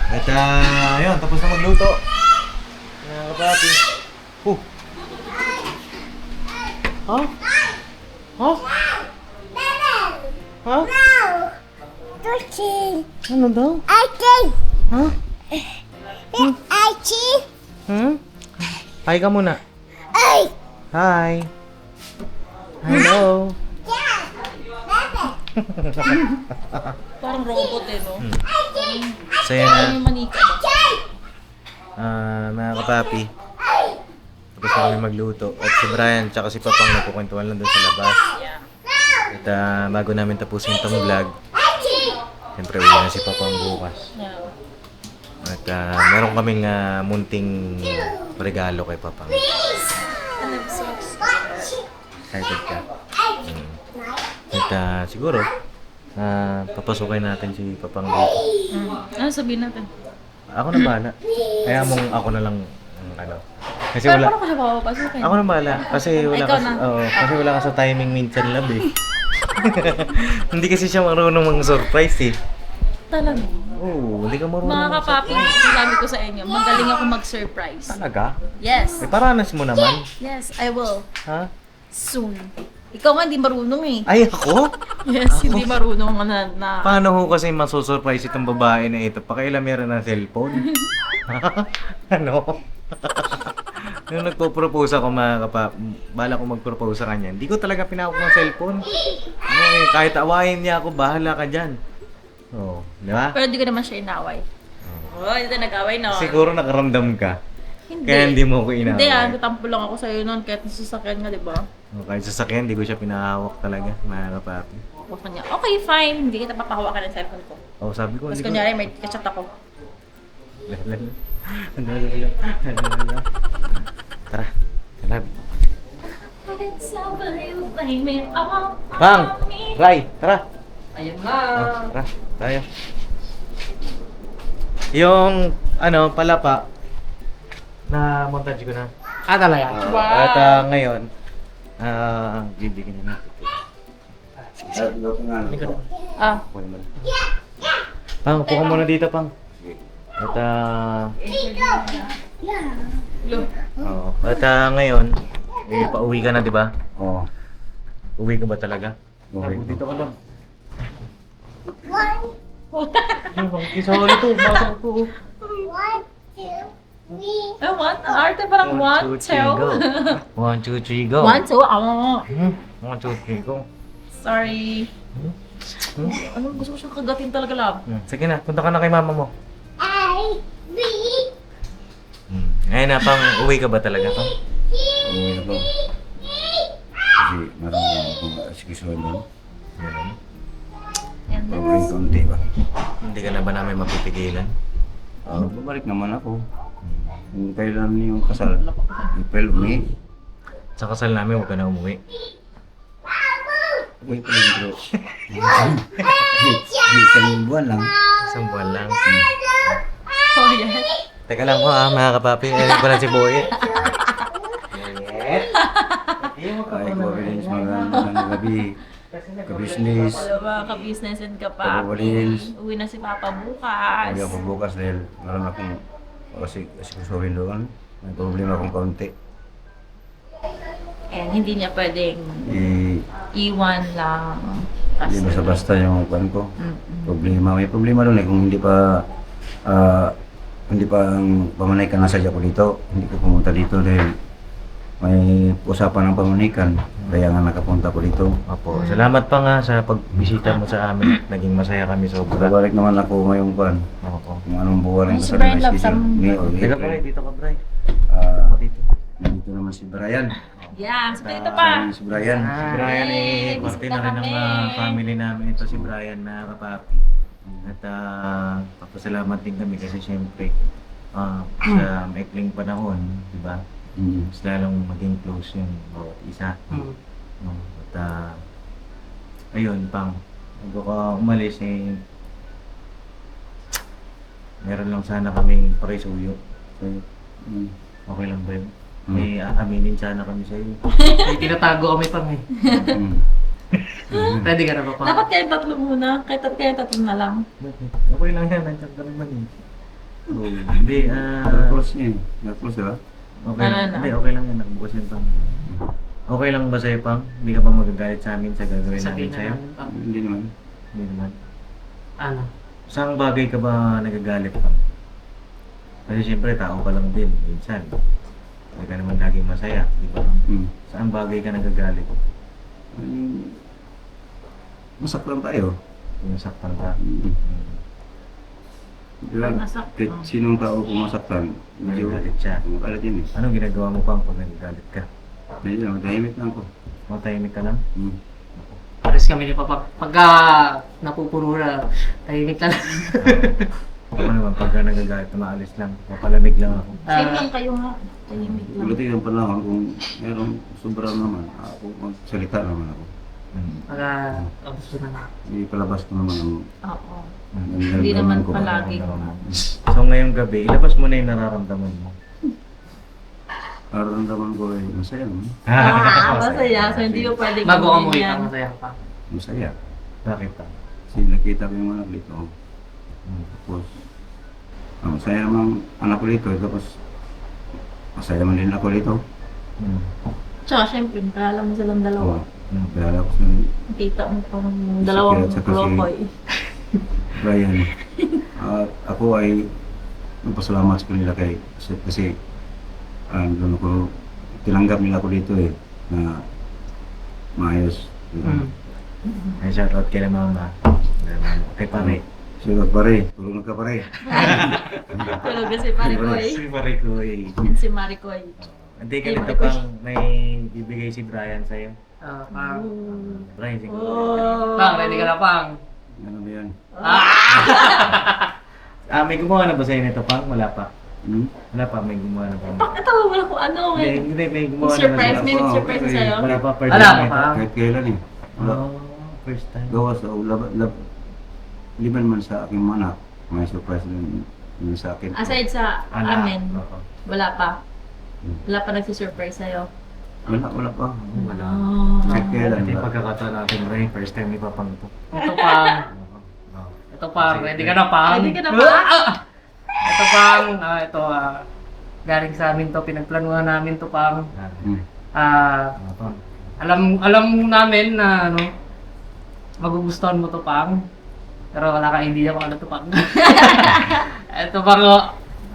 At ayun, tapos na magluto. Mga kapapi. Ha? Ha? Ha? Ano daw? Ha? Hi ka muna. Hi. Hello. Parang robot eh, no? So yan na, Yung manika ba? mga kapapi. Tapos na kami magluto. At si Brian tsaka si Papang nagkukwentuhan lang doon sa labas. At bago namin tapusin itong vlog, siyempre uwi na si Papang bukas. Yeah. At meron kaming munting regalo kay Papang. Excited ka? At siguro, papasukin natin si Papang dito. Ano sabihin natin? Ako na bahala. Kaya mong ako na lang ano. Kasi Pero wala. paano ko siya papapasukin? Ako na bahala. Kasi wala Ikaw ka, na. oo, kasi wala ka sa timing minsan lab eh. Hindi kasi siya marunong mang-surprise eh. Talaga. Oo, hindi ka marunong Mga kapapi, sabi ko sa inyo, magaling ako mag-surprise. Talaga? Yes. Eh, paranas mo naman. Yes, I will. Ha? Soon. Ikaw nga, hindi marunong eh. Ay, ako? Yes, hindi marunong na Paano ho kasi masusurprise itong babae na ito? Pakailan meron ng cellphone? Ano? Nung nagpo-propose ako mga bala ko mag-propose sa kanya, hindi ko talaga pinahawak ng cellphone. Ano, kahit awayin niya ako, bahala ka dyan. Oo, di ba? Pero di ko naman siya inaway. Oh, hindi tayo nag-away no. Siguro nakaramdam ka. Hindi. Kaya hindi mo ko inaway. Hindi natampo lang ako sa'yo noon kahit nasasakyan nga, di ba? Kahit sasakyan, hindi ko siya pinahawak talaga, mga kapapi. Huwag ka niya, okay fine, hindi kita papahawakan ng cellphone ko. Oo, sabi ko, Tapos hindi ko... kunyari may kachat ako. Tara, kalab. Bang! Ray, tara! Ayun na. Tara, tayo. Yung, palapa, na montage ko na. Talaga? At ngayon, bibigyan na natin. Luto nga. Ah, Kunin mo na. Pang, upo ka muna dito, Pang. At, ngayon, pauwi ka na, di ba? Oo. Uwi ka ba talaga? Uwi. Dito ka lang. Isa ulit to, pasok ko. what? Arte parang 1, 2. 1, 2, 3, go. 1, 2, 1, 2, 3, go. Sorry. Ano, gusto ko siyang kagatin talaga, love. Sige na, punta ka na kay mama mo. Ngayon na, Pang, uwi ka ba talaga, Pang? Uwi na ba? Kasi marami akong asikisuhan doon. Ganun. And then, Pag-ring konti ba? Hindi ka na ba namin mapipigilan? Babalik naman ako. Kung kailan yung kasal, April, May. Sa kasal namin, huwag ka na umuwi. Uy, pa rin bro. Isang buwan lang. Isang buwan lang. Oh, yan. Teka lang po mga kapapi. Ayun ko lang si Boyet. Ay, Coverage, magandang gabi. Ka-business. Wala ba, ka-business and ka pa. Pag-uwalis. Uwi na si Papa bukas. Hindi ako bukas dahil meron akong asikusuhin doon. May problema akong kaunti. And hindi niya pwedeng iwan lang. Hindi basta-basta yung kwan ko. Mm-mm. Problema. May problema doon kung hindi pa ang pamanaykan na sadya ko dito. Hindi ko pumunta dito dahil may usapan ng pamanaykan. Kaya nga nakapunta ko dito. Opo. Salamat pa nga sa pagbisita mo sa amin. Naging masaya kami sobra. Babalik naman ako ngayong kwan. Opo. Kung anong buwan ang Si kasal Brian na Love, season. sam- May o Teka April. pa dito ka, Bray. Ah, Ako dito. nandito naman si Brian. Yeah, so dito pa. Si Brian. Si Brian Yay! parte Bisita na rin ng kami. family namin. Ito si Brian na kapapi. At papasalamat din kami kasi syempre sa maikling panahon, di ba? Mm. Mas lalong maging close yung bawat isa. Mm. No? At ayun, bago ka umalis meron lang sana kaming parisuyo. So, Mm. okay lang ba yun? Mm. May aaminin sana kami sa iyo. May tinatago kami pang eh. Mm. Ready ka na ba pa? Dapat kayo tatlo muna. Kayo tatlo na lang. Okay lang yan, nandiyan ka naman eh. So, hindi, Close niya eh. Close diba? okay, Ano na? hindi, okay lang yan, nakabukas yan pang. Okay lang ba sa'yo pang? Hindi ka pa magagalit sa amin sa gagawin namin Sabihin na sa'yo? namin pang. Hindi naman. Hindi naman. Ano? Saan bagay ka ba nagagalit pang? Kasi siyempre tao ka lang din, minsan. Hindi ka naman laging masaya, di ba? Mm. Saan bagay ka nagagalit? Masaktan tayo. Kung nasaktan ka. Mm. Diba? Pag nasaktan. Kahit sinong tao kung masaktan, medyo Nagagalit siya. kumakalat yun eh. Anong ginagawa mo pang pag nagagalit ka? Medyo lang, tahimik lang ako. Matahimik ka lang? Mm. Pares kami ni Papa. Pagka napupuno na, tahimik na lang. Ako naman, pagka nagagalit, maalis lang. Mapalamig lang ako. Same lang kayo nga. Tahimik lang. Pagdating ng panahon, kung mayroong sobra naman, ako magsalita naman ako. Pagka, gusto na lang. Ipalabas ko naman ang Oo. nararamdaman Hindi naman ko. palagi. So ngayong gabi, ilabas mo na yung nararamdaman mo. Nararamdaman ko ay masaya naman. Masaya. So hindi ko pwedeng Bago ka gawin umuwi yan. ka, masaya ka pa. Masaya. Bakit pa? Kasi nakita ko yung anak dito. Tapos, masaya naman ang anak ko dito. Tapos, masaya man din ako dito. Tsaka syempre, nakala mo silang dalawa. Kaya ako sa Kita mo pang dalawang At saka si- klokoy. Brian. At ako ay magpasalamat sa kanila kasi doon ako, tinanggap nila ako dito eh, na maayos. Mm. Ay, shoutout kay mama. Kay pare. Sige pare, tulungan ka pare. Tulog si Maricoy. Si pare ko eh. Yan si Maricoy. Hindi ka Ay, nito Maricoy. pang may bibigay si Brian sa'yo. Pang. Brian, sige. Pang, ready ka na pang. Ano ba yan? May gumawa na ba sa'yo nito pang? Wala pa. Hmm? Wala pa, may gumawa na pa. Ito, wala ko ano. Hindi, may gumawa na ba Surprise, sa'yo? may nag-surprise na sa'yo. Wala pa, first Wala time pa ito. pa. Kahit kailan eh. Wala. Oh, first time. Gawa sa liban man sa aking mga anak, may surprise din sa akin. Aside sa amin, Oo. wala pa. Wala pa nagsisurprise sa'yo. Wala pa. Wala. Kahit kailan. Ito yung pagkakataon natin, Brian. First time ni Papang ito. Ito pang. Oo. Ito pang, ready ka na pang. Ready ka na ba? Ito pang, ito galing sa amin to, pinagplanuhan namin to pang. Hmm. Pang. Alam namin na magugustuhan mo to pang. Pero wala kang idea kung ano to pang. Ito pang,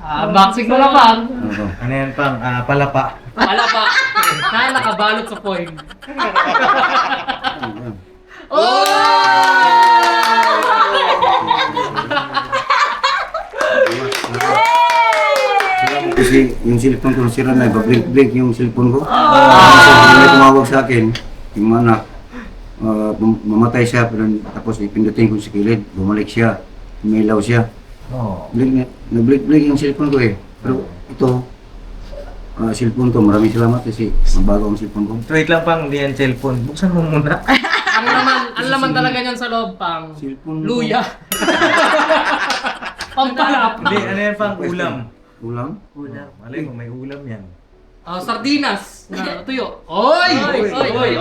unboxing mo na pang. Ano to? Ano yan, Pang? Palapa. Wala pa. Na nakabalot sa foil. Ano yan? Oh! Kasi yung cellphone ko sira na, iba-blink yung cellphone ko. Kasi may tumawag sa akin, yung mga anak, mamatay siya, pero tapos ipindutin ko sa kilid, bumalik siya, umilaw siya. Oo. Nag-blink yung cellphone ko eh. Pero ito, cellphone ko, maraming salamat kasi mabago ang cellphone ko. Wait lang, Pang. Hindi yan cellphone. Buksan mo muna. ang laman talaga niyan sa loob, pang Cellphone. luya. Pampalapa. Hindi, ano yan pang ulam? Ulam? Ulam. Malay mo, may ulam yan. Sardinas na tuyo. Oy! Oy! Uy.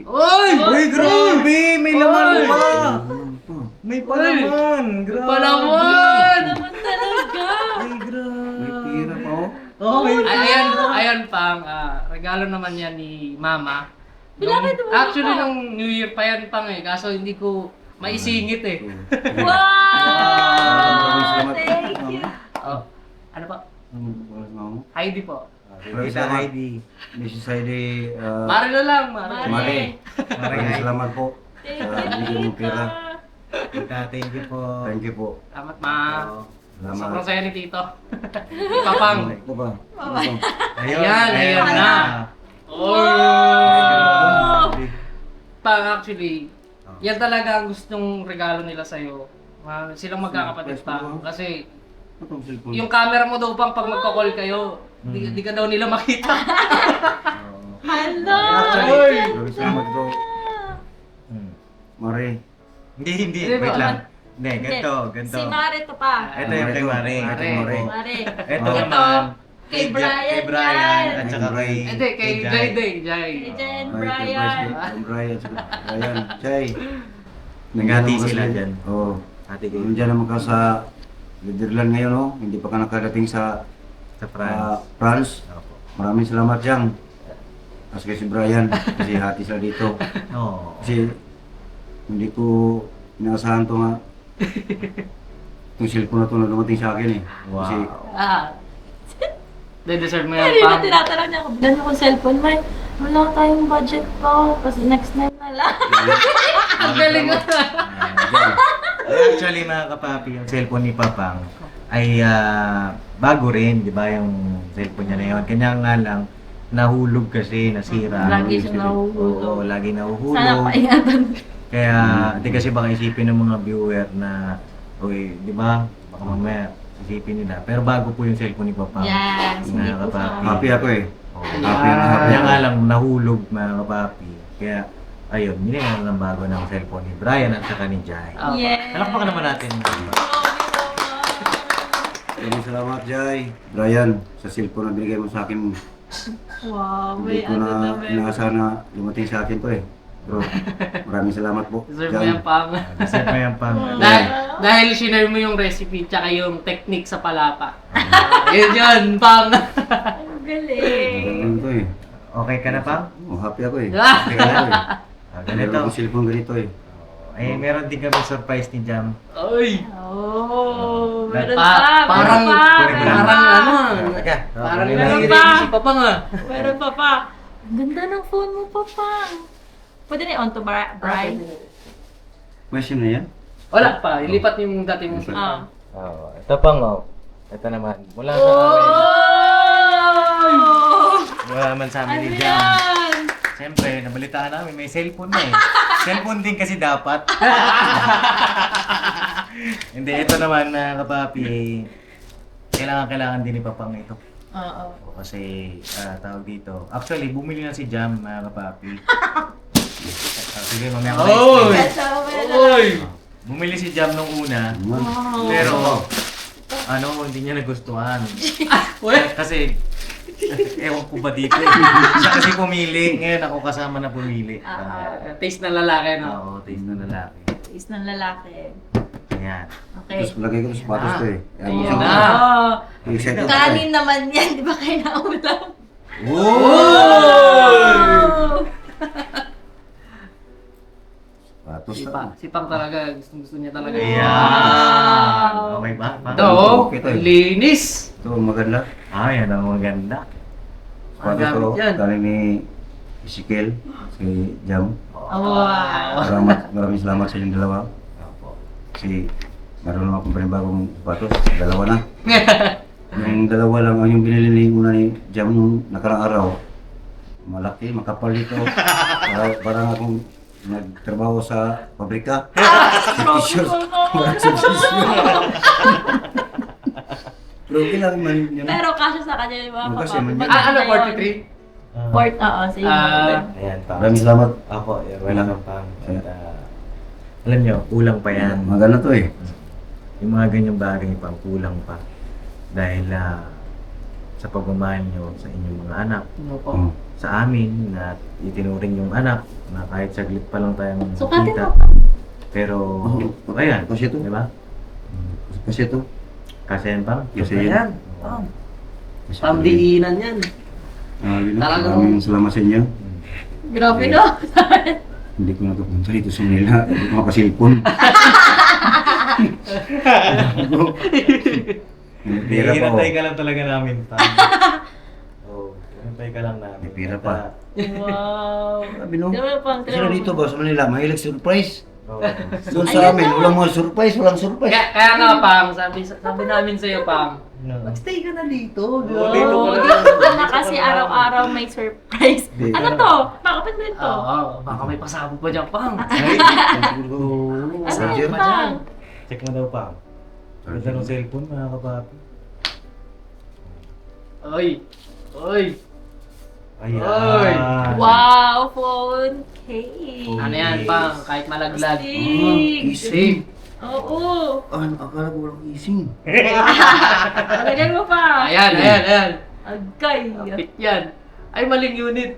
Oy! Uy, grabe! May laman pa! Ulam pa. May palaman! Grabe! Palawan! Naman talaga. Ay, grabe! May tira pa oh. Oh, may Ayan pang regalo naman yan ni Mama. Bakit mo Actually, pa? nung New Year pa yan pang kaso hindi ko maisingit eh. Wow! Salamat. Thank you. Oh, ano pa? Ano? Heidi po. Kita Heidi. Mrs. Heidi, Mare na lang, Mare. Mare. Mare. Maraming salamat po. Thank Sa binigyan you, mong pera. Kita, thank you po. Thank you po. Salamat, Ma. Sobrang Salamat. saya ni Tito. Papang. Ito ba? Ayan na. Oh! Grabe. Pang actually, yan talaga ang gustong regalo nila sa'yo. Silang magkakapatid pa. Kasi Itong cellphone. yung camera mo daw pang pag magka-call kayo, di ka daw nila makita. Hello! Maraming salamat po. Hmm. Mare. Hindi. Hindi Wait ba? lang. Hindi, ganito. Si Mare to pa. Ito yung kay Mare. Ito yung Mare. Mare. Ito Ito, naman. kay Brian Kay Brian. yan. At saka kay... Hindi, kay Jay Day. Jay. Kay Jen, Ay, Brian. kay Brian. Brian. Chay. Naghati sila dyan. Oo. Ate kayo. Nandiyan naman ka sa Netherlands ngayon, no? Hindi pa ka nakadating sa Sa France. France. Opo. Maraming salamat dyan. Kasi kay si Brian, kasi hati sila dito. Oo. Kasi hindi ko inaasahan to nga. Itong cellphone na to na dumating sa akin eh. Kasi Deserve mo yan, Hindi na pang. tinatanong niya ako. Bilan mo cellphone, May. Wala tayong budget pa. Kasi next time na lang. Ang galing mo. Actually mga kapapi, yung cellphone ni Papang ay bago rin, di ba yung cellphone niya na yun. Kanya nga lang, nahulog kasi, nasira. Lagi siya nahuhulog. Oo, lagi Sana nahuhulog. paingatan. Kaya, di kasi baka isipin ng mga viewer na, uy, di ba, baka mamaya isipin nila. Pero bago po yung cellphone ni Papang. Yes, hindi Mga po kapapi. happy ako eh. Oo. Happy na happy Kaya ako. nga lang, nahulog mga kapapi. Kaya, ayun, yun yung ng bago ng cellphone ni Brian at saka ni Jai. Yes. Palakpakan naman natin. Maraming salamat, Jai. Brian, sa cellphone na binigay mo sa akin, Wow, hindi may ko ano na na may... inaasahan na dumating sa akin to eh. Pero maraming salamat po. Deserve mo yan, pang. Deserve mo yan pang. Dahil sinare mo yung recipe tsaka yung technique sa palapa. Yun, pang. Ang galing. Ganun to eh. Okay ka na pang? Oh, happy ako eh. Ah! Happy ako eh. Ganito. Meron akong cellphone ganito eh. Eh, meron din kami surprise ni Jam. Oy! Oh, meron Pa- pa. parang- meron pa. parang Meron pa. ano, Teka. parang meron Meron nangyayari pa. si Papa nga. Meron pa pa. Ang ganda ng phone mo pa pa. Pwede na on to Brian. May SIM na yan? Wala pa, ilipat yung dati mong phone. Ah. Oh, ito pang oh. Ito naman. Mula sa Oh! amin. Mula naman sa amin Ano ni Jam. yan? Siyempre, nabalitaan namin, may cellphone na eh. Cellphone din kasi dapat. Hindi, ito naman mga kapapi. Kailangan din ni Papang ito. Oo. O, kasi tawag dito. Actually, bumili na si Jam mga kapapi. Sige, mamaya ko Oy! na-explain. Kasama mo na. Oy! Bumili si Jam nung una, Wow. pero hindi niya nagustuhan. Wait! Kasi, ewan ko ba dito eh. Siya kasi pumili, ngayon ako kasama na pumili. Taste na lalaki, no? Oo, taste na lalaki. Is ng lalaki. Ayan. Okay. Tapos lagay ko sa sapatos ko eh. Ayan na. Oh, Excited ako eh. kanin naman yan. Di ba kayo naulam? Oh! Sapatos Si na. Pa, si Pang talaga, gusto niya talaga. Ayan. Okay ba? Ito, oh, Okay to eh. linis! Ito, maganda. Yan ang maganda. Sapatos gamit ko, yan. galing ni Ezekiel, si Jam. Wow. Maraming salamat sa inyong dalawa. Kasi meron naman akong panibagong sapatos. Dalawa na. Yung dalawa lang ang yung binili ni una ni Jam nung nakarang araw. Malaki, makapal dito. Parang akong nagtrabaho sa pabrika. T-shirt. Pero okay lang man yun. Pero kasya sa kanya yung mga Kasi kapatid. man- Maganda Ano, yun. 43? Port, oo, sa iyo. Ayan, Pam. Maraming salamat. Apo, welcome, Pam. At, alam nyo, kulang pa yan. Maganda to eh. Yung mga ganyang bagay pa, kulang pa. Dahil sa pagmamahal nyo sa inyong mga anak, Ano po? Oh. sa amin na itinuring yung anak na kahit saglit pa lang tayong Sukatin kita. mo. Pero, Oh. ayan, Kasi ito. di ba? Kasi ito. Kasi yan, Pam. Kasi Ayan. Pam. Pamdiinan yan. Talagang... Talagang- Maraming salamat sa inyo. Grabe no? Hindi ko nakapunta dito sa Manila. Hindi ko makasilpon. Pira pa Hinantay oh. ka lang talaga namin, Pam. Oo, hinantay ka lang namin. May pira At, pa. Wow. Sabi no? Grabe pang Kasi dito ba sa Manila, mahilig surprise. oo. Doon sa amin, walang mga surprise, walang surprise. Kaya nga, Pam, sabi namin sa'yo, Pam, No. magstay ka na dito. Di Oo, ba? dito Oo, ka dito ka na kasi araw-araw may surprise. Di. Ano to? Bakit ba ito? Oo, baka may pasabog pa dyan, Pam. Ay, Oo. Ano Roger. yun pa? check mo daw, Pam. Ganda ng cellphone, mga kapapi. Oy. Oy. Ayan. Oy. Wow, phone case. Ano yan, Pam? Kahit malaglag. Astig. Isig. Oo. Akala ko walang ising. Talagay mo pa. Ayan. Agkay. Kapit yan. Ay, maling unit.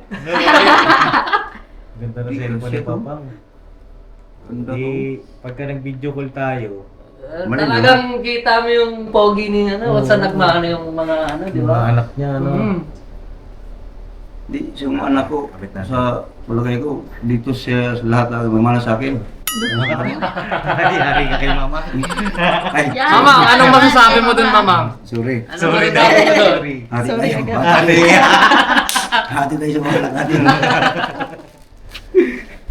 Ganda ng cellphone ni Papang. Ganda to. Di, pagka nag-video call tayo, Talagang kita mo yung pogi ni ano, kung saan nagmano yung mga ano, di yung mga ba? anak niya, ano? Di, yung anak ko, Kapit natin. sa palagay ko, dito siya sa lahat na may mana sa akin. Hari ka kay Mama. Ay, Yan. Mama, anong masasabi mo dun, Mama? sorry. Ano Sorry daw. masasabi mo dun? Sorry. Hati Sorry tayo. agad. Hari. Hati tayo sa mga anak natin.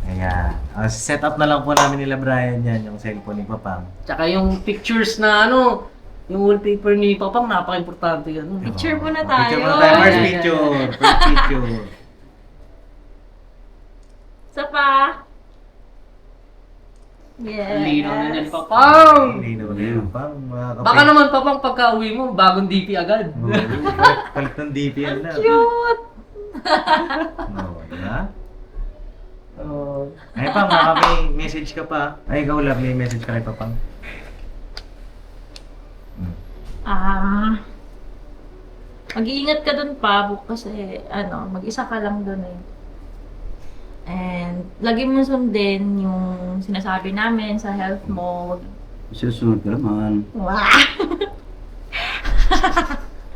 Kaya, set up na lang po namin nila Brian yan, yung cellphone ni Papang. Tsaka yung pictures na ano, yung wallpaper ni Papang, napaka-importante yan. Picture muna Picture tayo. muna tayo. First picture. First picture. Isa pa. Yes. Ang linaw na niyan, Papang! Hindi na ba yun, Pang? Mga kapit. Baka naman, Papang, pagka uwi mo, bagong DP agad. Oo, palit ng DPL na. Cute. Oo, diba? Oh. Ay, Pang, baka may message ka pa. Ay, ikaw lang, may message ka kay Papang. Mag-iingat ka dun pa, kasi mag-isa ka lang dun eh. And lagi mo sundin yung sinasabi namin sa health mo. Susunod ka naman. Wow!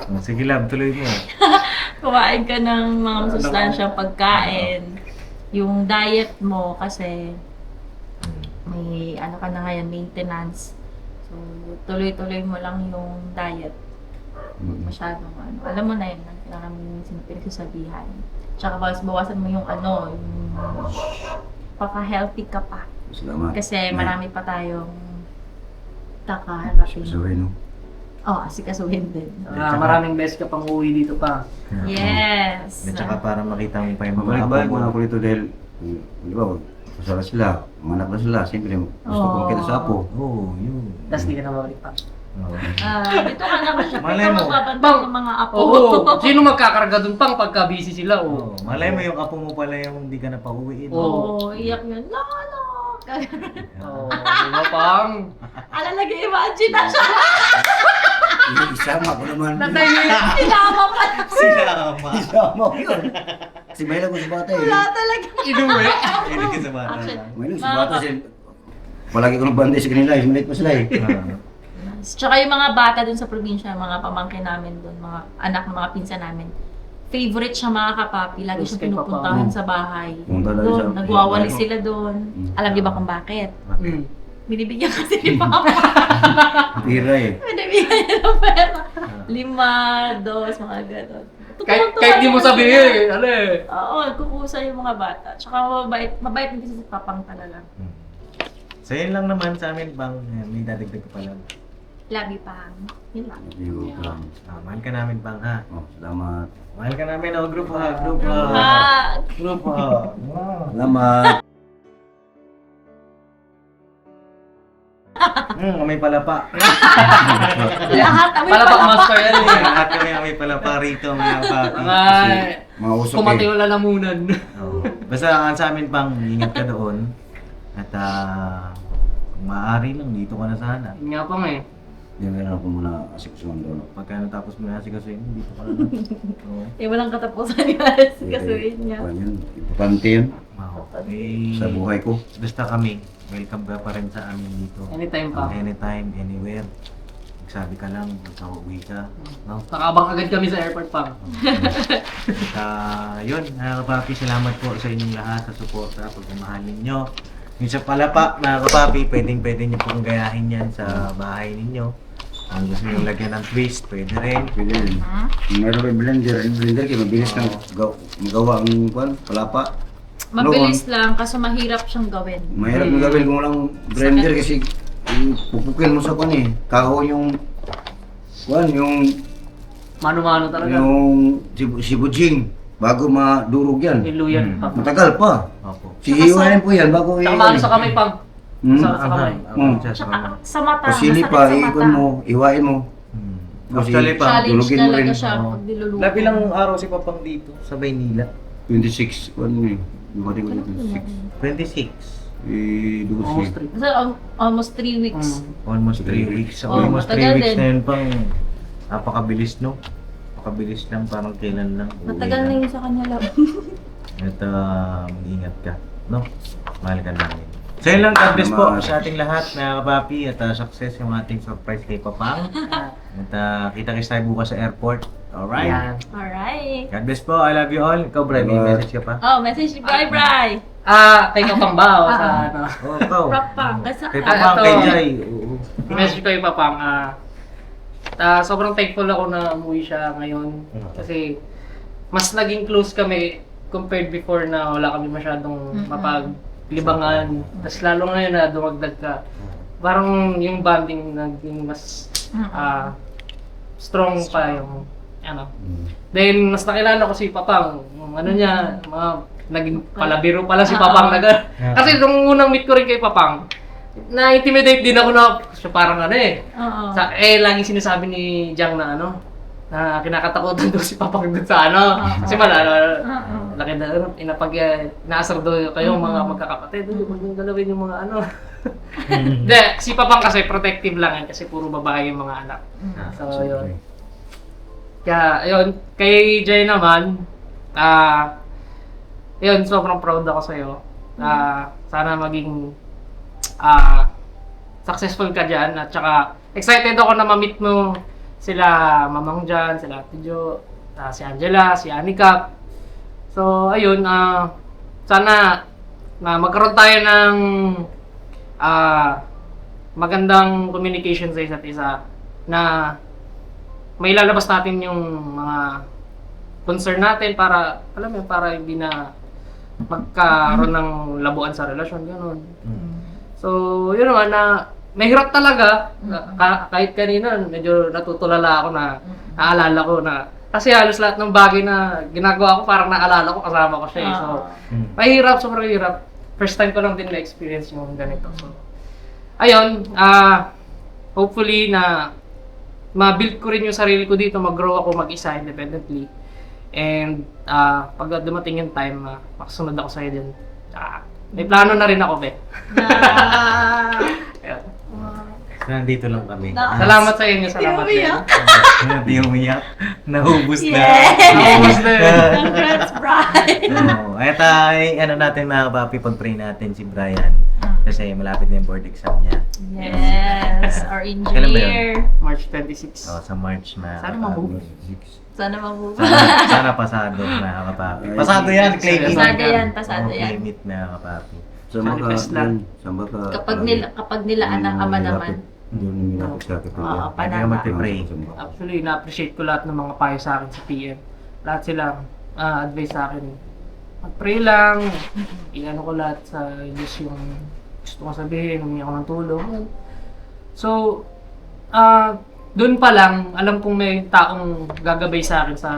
Oh, sige, love, tuloy mo. Kumain ka ng mga masustansyang pagkain. Yung diet mo kasi may ka na ngayon, maintenance. So, tuloy-tuloy mo lang yung diet. Masyadong alam mo na yun, namin pinagsasabihan. Tsaka bawasan mo yung yung paka-healthy ka pa. Salamat. Kasi marami pa tayong kakaharapin. Sorry, no? Oo, asikasuhin din. Maraming beses ka pang uwi dito pa. Yes! At saka para makita mo pa yung mga Mabalik-balik apo mo mo. na ako dito dahil, di ba, kasala sila, mga anak na sila, siyempre gusto ko makita sa apo. Oo, yun. Tapos di ka na mabalik pa. Oo. Dito ka na kasi Malay ikaw mo. magbabantay ng mga apo. Oo. Sino magkakarga dun pang pagka busy sila? Oo, malay mo yung apo mo pala yung hindi ka na pauwiin. Oo. Oo, iyak yun. Lolo! Oo. Di ba, Pang? Ala, nag-imagine na siya! Isama ko naman. Sinama pa! Sinama. Isama ko yun. Kasi mahilang ko sa bata eh. Wala talaga. Inuwi. Hindi ka sa bata Actually, lang. Mahilang sa bata siya. Palagi ko nagbantay sa kanila, ismalit pa sila eh. Tsaka yung mga bata dun sa probinsya, mga pamangkin namin dun, mga anak ng mga pinsan namin, favorite siya mga kapapi. Lagi Yes, siyang kay pinupuntahan Papa. sa bahay. Punta lagi Doon, sa- nagwawali sa- sila doon. Alam niyo ba kung bakit? Mm. Binibigyan kasi ni Papa. Tira eh. Binibigyan niya ng pera. 5, 2, mga gano'n. Kahit di mo sabihin, ano eh. Oo, kukusa yung mga bata. Tsaka mabait din kasi si Papang talaga. So yun lang naman sa amin, Bang. May dadagdag ka pala. Love you, Pang. Yun lang. Hindi ko lang. Mahal ka namin, Bang, ha? Oh, salamat. Mahal ka namin, oh. Group hug, group hug. Ah, Group hug. Salamat. May palapa. Lahat kami Palapak master yan eh. Lahat kami may palapa rito, mga papi. Mga usok Kumatay eh. yung lalamunan. Oo. Basta ang sa amin pang, ingat ka doon. At kung maaari lang, dito ka na sana. Yun nga pang eh. Yan meron ako muna asikasuhan doon. Pagka natapos mo na kasi dito ka na. Oo. walang katapusan yung kasuin niya. Kung yun, importante yun Okay. sa buhay ko. Basta kami, welcome ka pa rin sa amin dito. Anytime pa. Anytime, anywhere. Magsabi ka lang, magkauwi ka. No? Nakabang agad kami sa airport pang. Yun, mga kapapi, salamat po sa inyong lahat sa suporta, pagmamahal ninyo. Yung sa palapa, mga kapapi, pwede nyo pong gayahin yan sa bahay ninyo. Kung gusto nyo lagyan ng twist, pwede rin. Pwede rin. Meron may blender kaya mabilis lang magawa ang palapa. Mabilis lang kasi mahirap siyang gawin. Mahirap na gawin kung walang blender kasi pupukin mo sa kwan eh. Kahon yung Mano-mano talaga. yung sibujing bago madurog yan. Iluyan pa. Matagal pa. Opo. Sihiwain po yan bago Tsaka maano sa kamay pang. Sa kamay. Siya sa Tsaka kamay. sa mata, Pasili masakit pa, sa mata. iikon mo, iwain mo. Actually pa, Challenge Dulugin mo talaga rin. siya Oo. pag niluluto. Labilang araw si Papang dito sa Maynila. 26, ano eh. Dumating ko dito, 26. 26. Almost 12. 3. Kasi almost 3 weeks. Almost 3 weeks. So, Oh, almost 3 matagal weeks din. na yun pang napakabilis, no? Napakabilis lang, parang kailan lang. Matagal na yun sa kanya lang. At mag-ingat ka, no? Mahal ka namin. So yun lang, God bless po sa ating lahat, mga kapapi, at success yung ating surprise kay Papang. At kita-kits tayo bukas sa airport. Alright? Yan. Alright. God bless po, I love you all. Ikaw, Bray, may message ka pa? Oh, message ni Bye Bye. Kay Kapang ba o sa ano? Oo, ikaw. Prapang. Kasi Kay Papang, ito. kay Jai. Oo. Message ko yung Papang. Sobrang thankful ako na umuwi siya ngayon. Kasi mas naging close kami compared before na wala kami masyadong mapaglibangan. Tapos lalo ngayon na dumagdag ka. Parang yung bonding naging mas strong pa yung ano. Then mas nakilala ko si Papang. Yung ano niya, mga naging palabiro pala si Papang. Kasi nung unang meet ko rin kay Papang, na-intimidate din ako na siya parang ano eh. Oo. Laging sinasabi ni Jang na ano, na kinakatakutan daw si Papang dun sa ano. Kasi laki na, inaasar daw kayo mga magkakapatid. Huwag niyong galawin yung mga ano. Hindi, si Papang kasi protective lang yan kasi puro babae yung mga anak. So, yun. Kaya, yun, kay Jay naman, yun, sobrang proud ako sa'yo. Sana maging successful ka dyan at saka excited ako na ma-meet mo sila Mamang Jan, sila Ate Jo, si Angela, si Anika. So, ayun, sana na magkaroon tayo ng magandang communication sa isa't isa na may lalabas natin yung mga concern natin para, alam mo, para hindi na magkaroon ng labuan sa relasyon, gano'n. So, yun naman na mahirap talaga. Kahit kanina, medyo natutulala ako na naalala ko na kasi halos lahat ng bagay na ginagawa ko parang naalala ko, kasama ko siya eh. So, mahirap, sobrang hirap. First time ko lang din na-experience yung ganito. So, ayun, hopefully na ma-build ko rin yung sarili ko dito, mag-grow ako mag-isa independently. And pag dumating yung time, makasunod ako sa'yo din. May plano na rin ako, be. Ayun. Nandito lang kami. Salamat sa inyo, salamat din. Hindi umiyak. Nahubos na. Naubos na yun. Congrats, Brian. Oo. At ano natin mga kapapi, pag-pray natin si Brian. Kasi malapit na yung board exam niya. Yes, our Kailan ba engineer. March 26. Sa March na. Sana ma-move. Sana mabuhay. Sana pasado mga kapapi. Pasado yan, clay meet. Pasado yan, pasado Clay yan. meet mga kapapi. Manifest lang. Kapag nilaan ang ama naman. Doon nilapit sa akin. Oo, Pwede ka mag-pray. Actually, na-appreciate ko lahat ng mga payo sa akin sa PM. Lahat sila advice sa akin. Mag-pray lang. Iano ko lahat sa Diyos yung gusto ko sabihin, humingi ako ng tulong. So, doon pa lang, alam kong may taong gagabay sa akin sa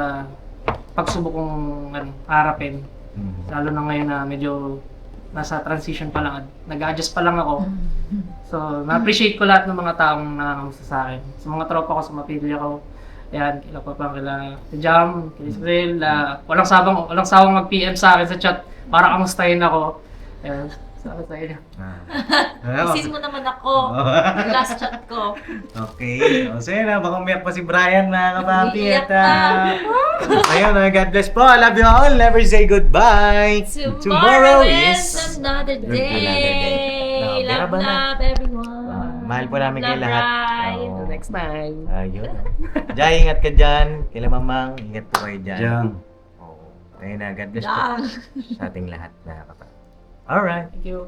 pagsubok kong harapin. Lalo na ngayon na medyo nasa transition pa lang, nag-adjust pa lang ako. So, na-appreciate ko lahat ng mga taong nangangamusta sa akin. Sa mga tropa ko, sa mga pamilya ko. Ayan, kila Papa, kila Jam, kila Israel. Walang sawang mag-PM sa akin sa chat para kamustahin ako. Ayan, salamat sa inyo. Isin mo naman ako. Yung last chat ko. Okay. O, so yun na. Baka umiyak pa si Brian, mga kapapi. Umiiyak At, ayun, God bless po. I love you all. Never say goodbye. Tomorrow is another Another day. day. Love, Love everyone. mahal po namin kayo Love lahat. Ryan. Oo. Next time. Ayun. Jai, ingat ka dyan. Kila Mamang, ingat po kayo dyan. Diyan. Oo. Ayun na, God bless po Lang. sa ating lahat, mga kapapi. Alright. Thank you.